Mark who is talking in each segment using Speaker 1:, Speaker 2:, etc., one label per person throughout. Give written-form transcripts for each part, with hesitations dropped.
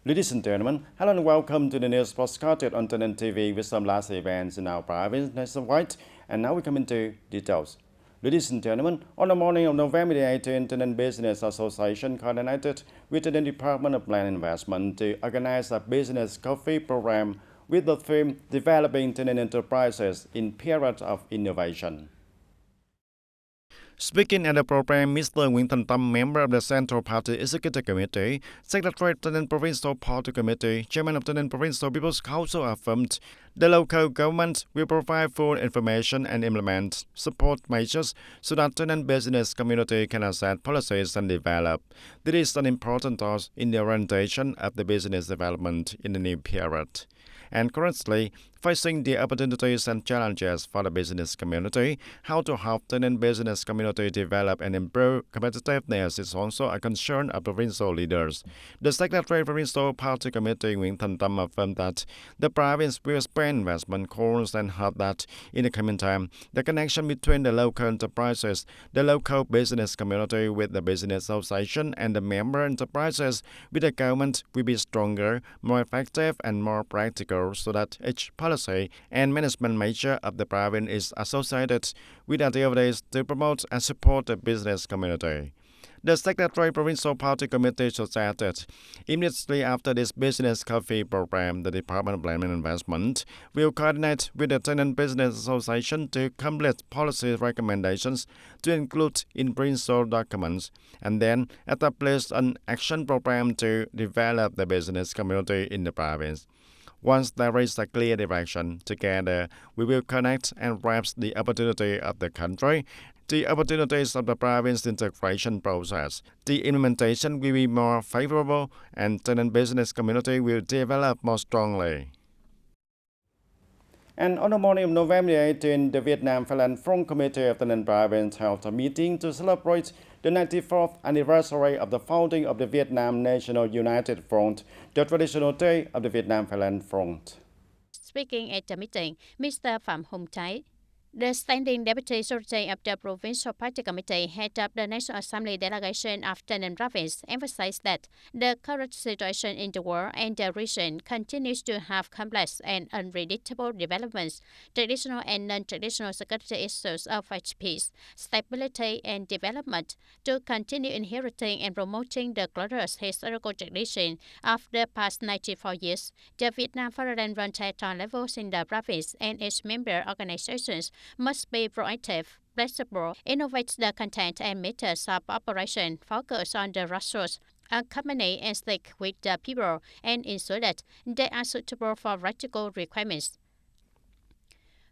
Speaker 1: Ladies and gentlemen, hello and welcome to the news postcard on TayNinhTV with some last events in our province nationwide. And now we come into details. Ladies and gentlemen, on the morning of November 18th, TayNin Business Association coordinated with the Department of Land Investment to organize a business coffee program with the theme Developing TayNin Enterprises in Period of Innovation. Speaking at the program, Mr. Winton Tam, member of the Central Party Executive Committee, Secretary of TayNin Provincial Party Committee, Chairman of TayNin Provincial People's Council affirmed the local government will provide full information and implement support measures so that TayNin business community can assess policies and develop. This is an important task in the orientation of the business development in the new period. And currently, facing the opportunities and challenges for the business community, how to help TayNin business community develop and improve competitiveness is also a concern of provincial leaders. The Secretary of Provincial Party Committee, Winton Tam, affirmed that the province will spend investment calls and hope that in the coming time, the connection between the local enterprises, the local business community with the business association and the member enterprises with the government will be stronger, more effective and more practical so that each policy and management measure of the province is associated with activities to promote and support the business community. The Secretary Provincial Party Committee suggested immediately after this business coffee program, the Department of Land and Investment will coordinate with the TayNin Business Association to complete policy recommendations to include in provincial documents and then establish an action program to develop the business community in the province. Once there is a clear direction, together we will connect and grasp the opportunity of the country, the opportunities of the province integration process. The implementation will be more favorable and TayNin business community will develop more strongly. And on the morning of November 18, the Vietnam Phalang Front Committee of TayNin Province held a meeting to celebrate the 94th anniversary of the founding of the Vietnam National United Front, the traditional day of the Vietnam Phalang Front.
Speaker 2: Speaking at the meeting, Mr. Phạm Hồng Thái, the Standing Deputy Secretary of the Provincial Party Committee, head of the National Assembly delegation of TayNin Province, emphasized that the current situation in the world and the region continues to have complex and unpredictable developments. Traditional and non-traditional security issues affect peace, stability, and development. To continue inheriting and promoting the glorious historical tradition of the past 94 years, the Vietnam Foreign Volunteer levels in the province and its member organizations must be proactive, flexible, innovate the content and methods of operation, focus on the resource, accompany and stick with the people, and ensure that they are suitable for practical requirements.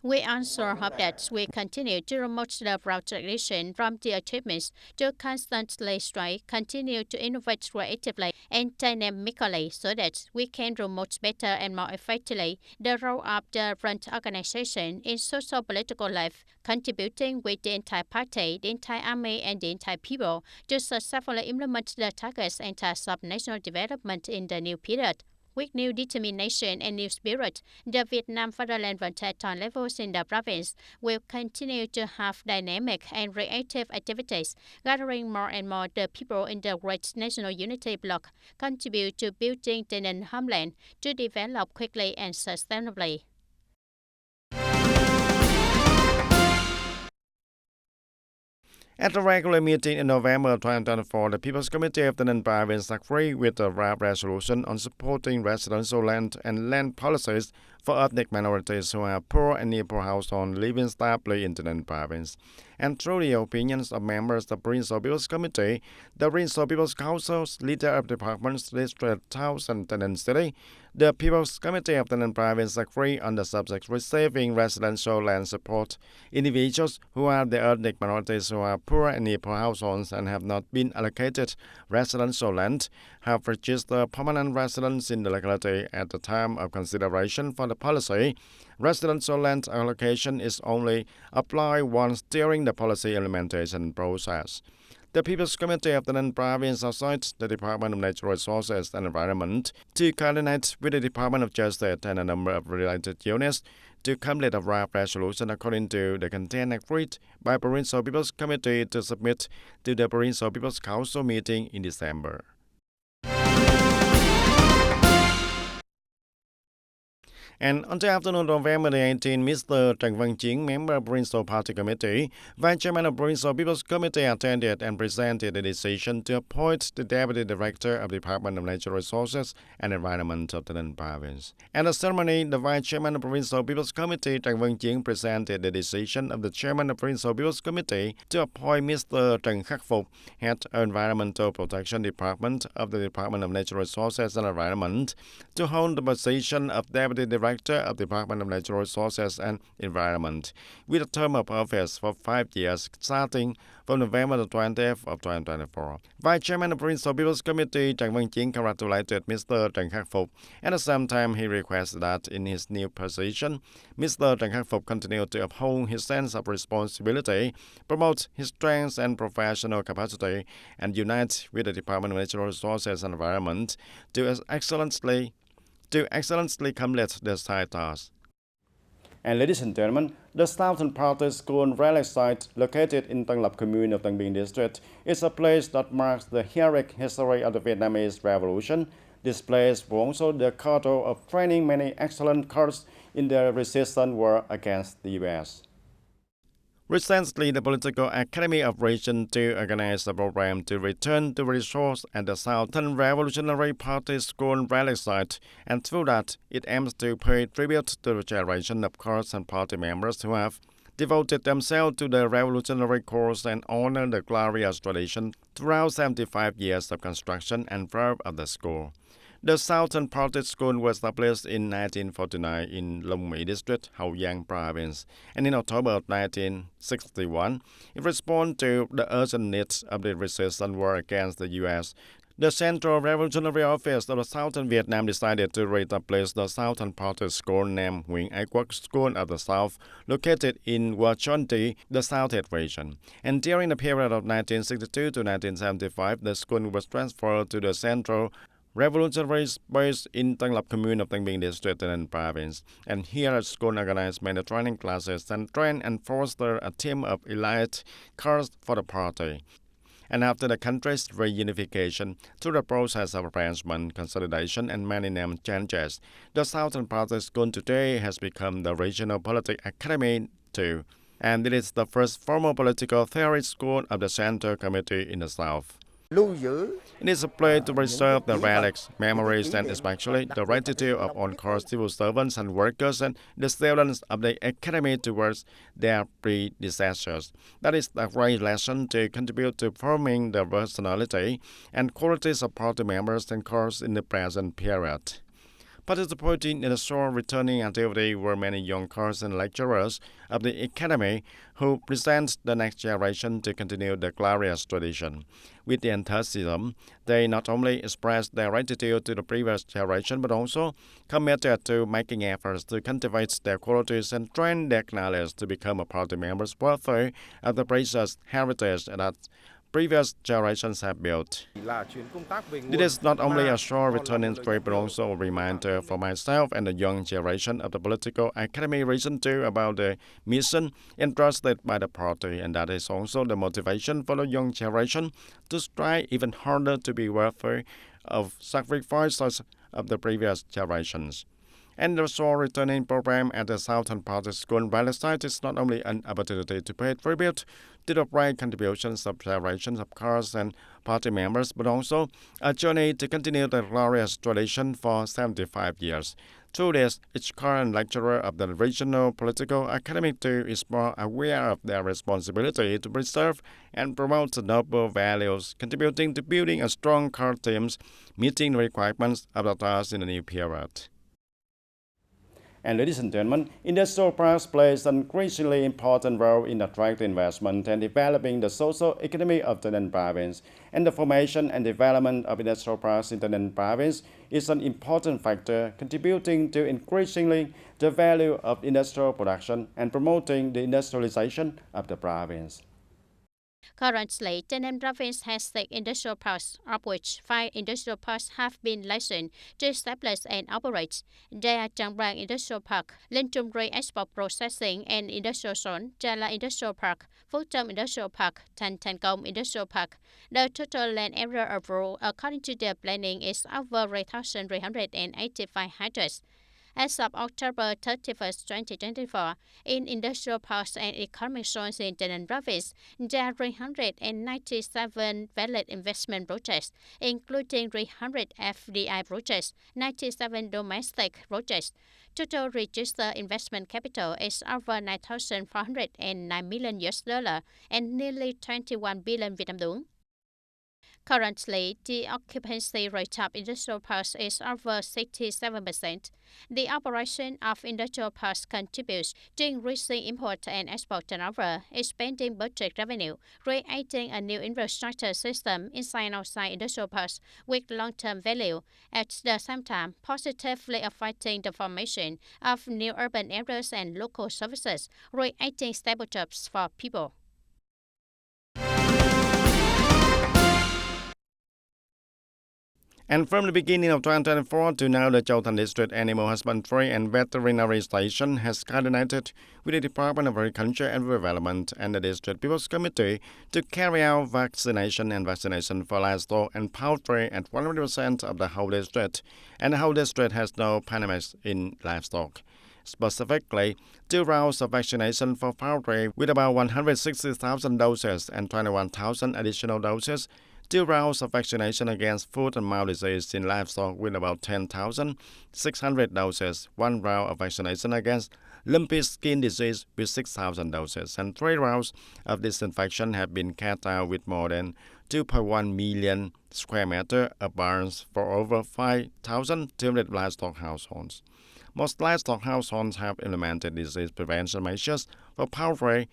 Speaker 2: We also hope that we continue to promote the proud tradition from the achievements to constantly strive, continue to innovate creatively and dynamically so that we can promote better and more effectively the role of the front organization in social political life, contributing with the entire party, the entire army, and the entire people to successfully implement the targets and tasks of national development in the new period. With new determination and new spirit, the Vietnam Fatherland Volunteer levels in the province will continue to have dynamic and creative activities, gathering more and more the people in the Great National Unity Bloc, contribute to building TayNin homeland to develop quickly and sustainably.
Speaker 1: At a regular meeting in November 2024, the People's Committee of TayNin Province agreed with the draft resolution on supporting residential land and land policies for ethnic minorities who are poor and near poor households living stably in TayNin Province. And through the opinions of members of the Provincial People's Committee, the Provincial People's Council's leader of departments, district, towns, and TayNin City, the People's Committee of TayNin Province agreed on the subject receiving residential land support. Individuals who are the ethnic minorities who are poor and near poor households and have not been allocated residential land have registered permanent residence in the locality at the time of consideration for the policy. Residential land allocation is only applied once during the policy implementation process. The People's Committee of TayNin Province assigned the Department of Natural Resources and Environment to coordinate with the Department of Justice and a number of related units to complete a draft resolution according to the content agreed by Provincial People's Committee to submit to the Provincial People's Council meeting in December. And on the afternoon of November 18, Mr. Trần Văn Chiến, member of Provincial Party Committee, Vice Chairman of Provincial People's Committee, attended and presented the decision to appoint the Deputy Director of the Department of Natural Resources and Environment of Tây Ninh Province. At the ceremony, the Vice Chairman of Provincial People's Committee, Trần Văn Chiến, presented the decision of the Chairman of Provincial People's Committee to appoint Mr. Trần Khắc Phục, Head of Environmental Protection Department of the Department of Natural Resources and Environment, to hold the position of Deputy Director of the Department of Natural Resources and Environment, with a term of office for 5 years, starting from November the 20th of 2024. Vice Chairman of Provincial People's Committee, Trần Văn Chiến, congratulated Mr. Trần Khắc Phục. At the same time, he requested that in his new position, Mr. Trần Khắc Phục continue to uphold his sense of responsibility, promote his strengths and professional capacity, and unite with the Department of Natural Resources and Environment to excellently complete the side task. And ladies and gentlemen, the Southern Party School relic site located in Tân Lập Commune of Tân Biên District is a place that marks the heroic history of the Vietnamese Revolution. This place was also the cradle of training many excellent corps in the resistance war against the U.S. Recently, the Political Academy of Region 2 organized a program to return to resource at the Southern Revolutionary Party School relic site, and through that, it aims to pay tribute to the generation of corps and party members who have devoted themselves to the revolutionary cause and honor the glorious tradition throughout 75 years of construction and growth of the school. The Southern Party School was established in 1949 in Long My District, Hậu Giang Province, and in October of 1961, it responded to the urgent needs of the resistance war against the U.S. The Central Revolutionary Office of the Southern Vietnam decided to re-establish the Southern Party School named Nguyễn Ái Quốc School of the South, located in Wachonti, the Southeast region. And during the period of 1962 to 1975, the school was transferred to the Central Revolutionary base in Tân Lập Commune of Tân Biên District in Province, and here at school organized many training classes and train and foster a team of elite corps for the party. And after the country's reunification, through the process of arrangement, consolidation, and many name changes, the Southern Party School today has become the Regional Political Academy too, and it is the first formal political theory school of the Central Committee in the South. It is a place to preserve the relics, memories, and especially the gratitude of on-course civil servants and workers and the students of the academy towards their predecessors. That is a great lesson to contribute to forming the personality and qualities of party members and corps in the present period. Participating in the short returning activity were many young corps and lecturers of the academy who present the next generation to continue the glorious tradition. With the enthusiasm, they not only expressed their gratitude to the previous generation but also committed to making efforts to cultivate their qualities and train their knowledge to become a party members worthy of the precious heritage that previous generations have built. It is not only a short returning trip but also a reminder for myself and the young generation of the Political Academy Region 2 about the mission entrusted by the party, and that is also the motivation for the young generation to strive even harder to be worthy of sacrifices of the previous generations. And the short returning program at the Southern Party School relic site is not only an opportunity to pay tribute to the great contributions of generations of corps and party members, but also a journey to continue the glorious tradition for 75 years. Through this, each current lecturer of the Regional Political Academy too is more aware of their responsibility to preserve and promote the noble values, contributing to building a strong core teams, meeting the requirements of the task in the new period. And ladies and gentlemen, industrial parks plays an increasingly important role in attracting investment and developing the social economy of Tây Ninh Province. And the formation and development of industrial parks in Tây Ninh Province is an important factor contributing to increasingly the value of industrial production and promoting the industrialization of the province.
Speaker 2: Currently, Tây Ninh Province has 6 industrial parks, of which 5 industrial parks have been licensed to establish and operate. They are Trang Bang Industrial Park, Linh Trung Ray Export Processing and Industrial Zone, Gia La Industrial Park, Phước Tâm Industrial Park, Thành Công Industrial Park. The total land area of rule according to their planning is over 3,385 hectares. As of October 31st, 2024, in industrial parks and economic zones in TayNinhTV province, there are 397 valid investment projects, including 300 FDI projects, 97 domestic projects. Total registered investment capital is over 9,409 million US dollar and nearly 21 billion Vietnam dong. Currently, the occupancy rate of industrial parks is over 67%. The operation of industrial parks contributes to increasing import and export turnover, expanding budget revenue, creating a new infrastructure system inside and outside industrial parks with long-term value, at the same time positively affecting the formation of new urban areas and local services, creating stable jobs for people.
Speaker 1: And from the beginning of 2024 to now, the Châu Thành District Animal Husbandry and Veterinary Station has coordinated with the Department of Agriculture and Development and the District People's Committee to carry out vaccination for livestock and poultry at 100% of the whole district, and the whole district has no pandemics in livestock. Specifically, 2 rounds of vaccination for poultry with about 160,000 doses and 21,000 additional doses, 2 rounds of vaccination against foot and mouth disease in livestock with about 10,600 doses, 1 round of vaccination against lumpy skin disease with 6,000 doses, and 3 rounds of disinfection have been carried out with more than 2.1 million square meters of barns for over 5,200 livestock households. Most livestock households have implemented disease prevention measures for poultry,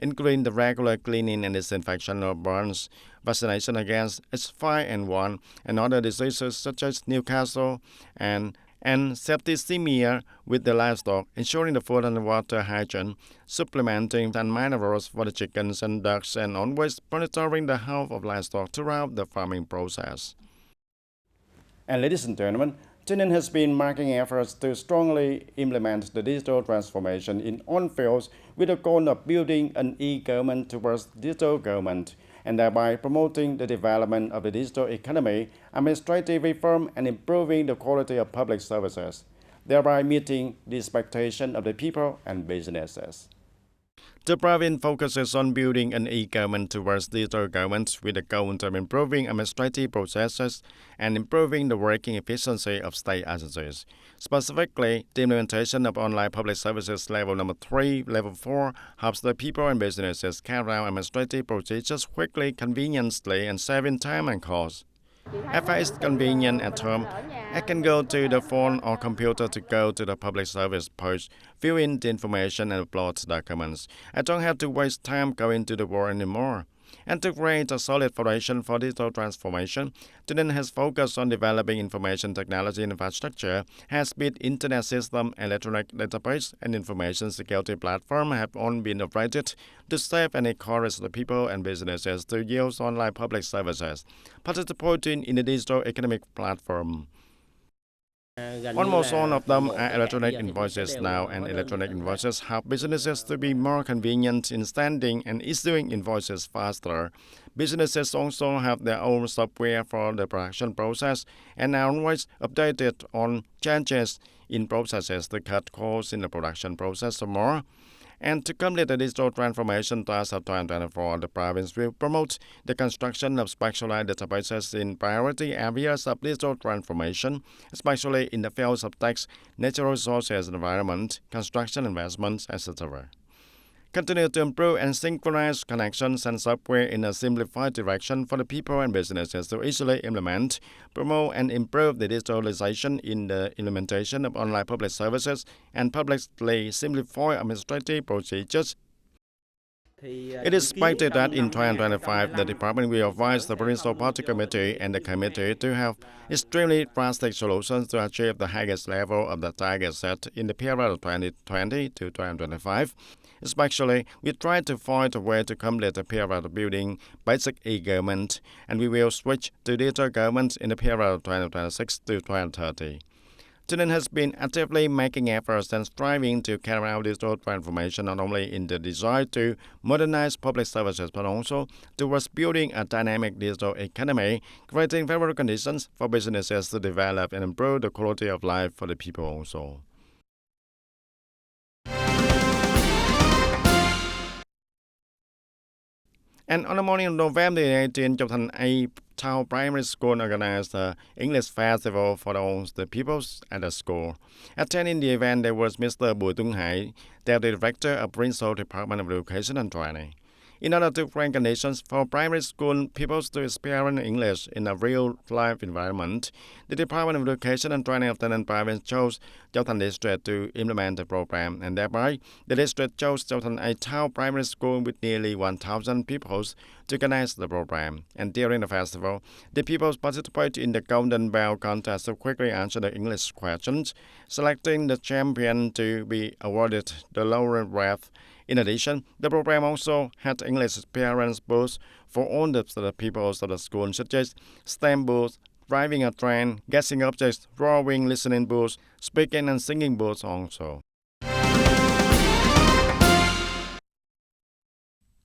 Speaker 1: including the regular cleaning and disinfection of barns, vaccination against H5N1 and other diseases such as Newcastle and septicemia with the livestock, ensuring the food and water hygiene, supplementing and minerals for the chickens and ducks, and always monitoring the health of livestock throughout the farming process. And ladies and gentlemen, TayNinhTV has been making efforts to strongly implement the digital transformation in all fields with the goal of building an e-government towards digital government, and thereby promoting the development of the digital economy, administrative reform, and improving the quality of public services, thereby meeting the expectation of the people and businesses. The province focuses on building an e-government towards digital government with the goal of improving administrative processes and improving the working efficiency of state agencies. Specifically, the implementation of online public services level number 3, level 4 helps the people and businesses carry out administrative procedures quickly, conveniently, and saving time and cost. If it's convenient at home, I can go to the phone or computer to go to the public service page, fill in the information and upload documents. I don't have to waste time going to the work anymore. And to create a solid foundation for digital transformation, TayNinhTV has focused on developing information technology infrastructure, high-speed internet system, electronic database, and information security platform have all been upgraded to save and encourage the people and businesses to use online public services, participating in the digital economic platform. Almost all of them are electronic invoices now, and electronic invoices help businesses to be more convenient in sending and issuing invoices faster. Businesses also have their own software for the production process and are always updated on changes in processes to cut costs in the production process more. And to complete the digital transformation task of 2024, the province will promote the construction of specialized databases in priority areas of digital transformation, especially in the fields of tax, natural resources, environment, construction investments, etc. Continue to improve and synchronize connections and software in a simplified direction for the people and businesses to easily implement, promote, and improve the digitalization in the implementation of online public services and publicly simplify administrative procedures. It is expected that in 2025, the department will advise the Provincial Party Committee and the committee to have extremely drastic solutions to achieve the highest level of the target set in the period of 2020 to 2025. Especially, we try to find a way to complete the period of building basic e-government, and we will switch to digital government in the period of 2026 to 2030. TayNinhTV has been actively making efforts and striving to carry out digital transformation not only in the desire to modernize public services but also towards building a dynamic digital economy, creating favorable conditions for businesses to develop and improve the quality of life for the people also. And on the morning of November 18, a town primary school organized an English festival for all the pupils at the school. Attending the event, there was Mr. Bùi Tuấn Hải, Deputy Director of Principal Department of Education and Training. In order to create conditions for primary school pupils to experience English in a real-life environment, the Department of Education and Training of Tây Ninh Province chose Châu Thành District to implement the program, and thereby the district chose Châu Thành, a town primary school with nearly 1,000 pupils, to organize the program. And during the festival, the pupils participate in the Golden Bell contest to quickly answer the English questions, selecting the champion to be awarded the laureate wreath. In addition, the program also had English experience booths for all the pupils of the school, such as STEM booths, driving a train, guessing objects, drawing, listening booths, speaking and singing booths also.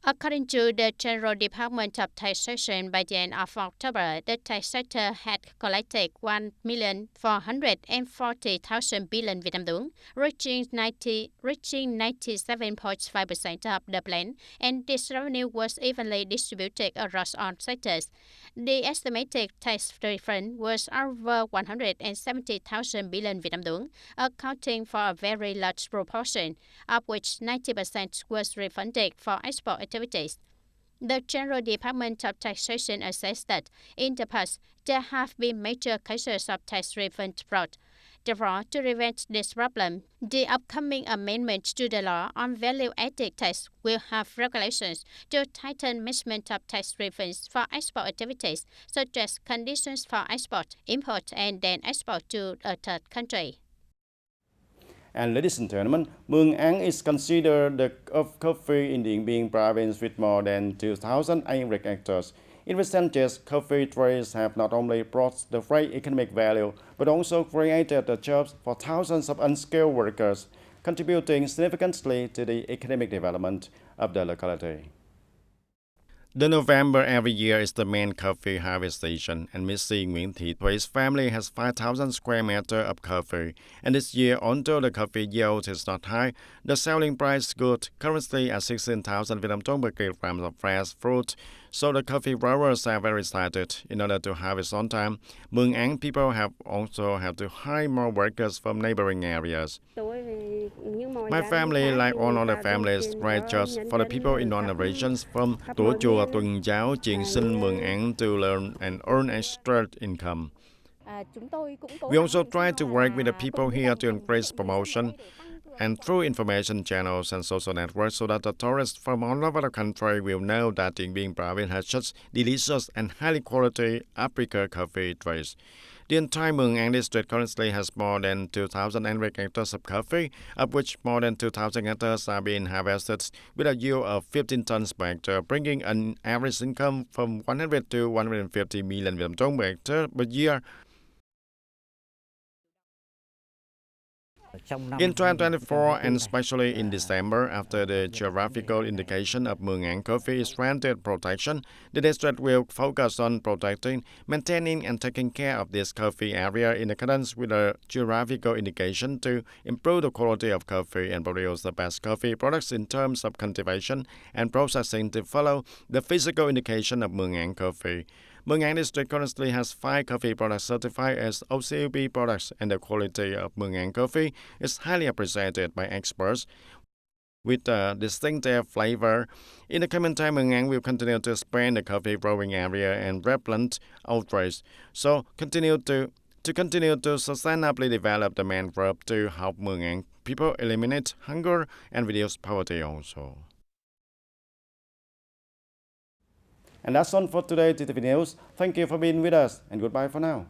Speaker 2: According to the General Department of Taxation, by the end of October, the tax sector had collected 1,440,000 billion Vietnam dong, reaching 97.5% of the plan, and this revenue was evenly distributed across all sectors. The estimated tax refund was over 170,000 billion Vietnam dong, accounting for a very large proportion, of which 90% was refunded for export activities. The General Department of Taxation assessed that in the past there have been major cases of tax refund fraud. Therefore, to prevent this problem, the upcoming amendment to the law on value-added tax will have regulations to tighten management of tax refunds for export activities, such as conditions for export, import, and then export to a third country.
Speaker 1: And ladies and gentlemen, Mường Áng is considered the coffee in the Yên Binh province with more than 2,000 agri hectares. In recent years, coffee trades have not only brought the great economic value, but also created the jobs for thousands of unskilled workers, contributing significantly to the economic development of the locality. The November every year is the main coffee harvest season, and Ms. Nguyễn Thị Thu's family has 5,000 square meters of coffee. And this year, although the coffee yield is not high, the selling price is good, currently at 16,000 Vietnam dong per kilogram of fresh fruit. So the coffee growers are very excited. In order to harvest on time, Mường Áng people also have to hire more workers from neighboring areas. My family, like all other families, write jobs for the people in other regions from Tủa Chùa, Tuần Giáo, Triền Sinh, Mường Áng to learn and earn extra income. We also try to work with the people here to increase promotion and through information channels and social networks so that the tourists from all over the country will know that Yên Binh province has such delicious and highly quality Africa coffee trees. The entire Mường Áng district currently has more than 2,000 hectares of coffee, of which more than 2,000 hectares are being harvested with a yield of 15 tons per hectare, bringing an average income from 100 to 150 million Vietnam dong per hectare per year. In 2024, and especially in December, after the geographical indication of Mường Áng coffee is granted protection, the district will focus on protecting, maintaining, and taking care of this coffee area in accordance with the geographical indication to improve the quality of coffee and produce the best coffee products in terms of cultivation and processing to follow the physical indication of Mường Áng coffee. Mường Áng district currently has 5 coffee products certified as OCOP products, and the quality of Mường Áng coffee is highly appreciated by experts with a distinctive flavor. In the coming time, Mường Áng will continue to expand the coffee growing area and replant outrage. So continue to sustainably develop the mangrove to help Mường Áng people eliminate hunger and reduce poverty also. And that's all for today, TTV News. Thank you for being with us, and goodbye for now.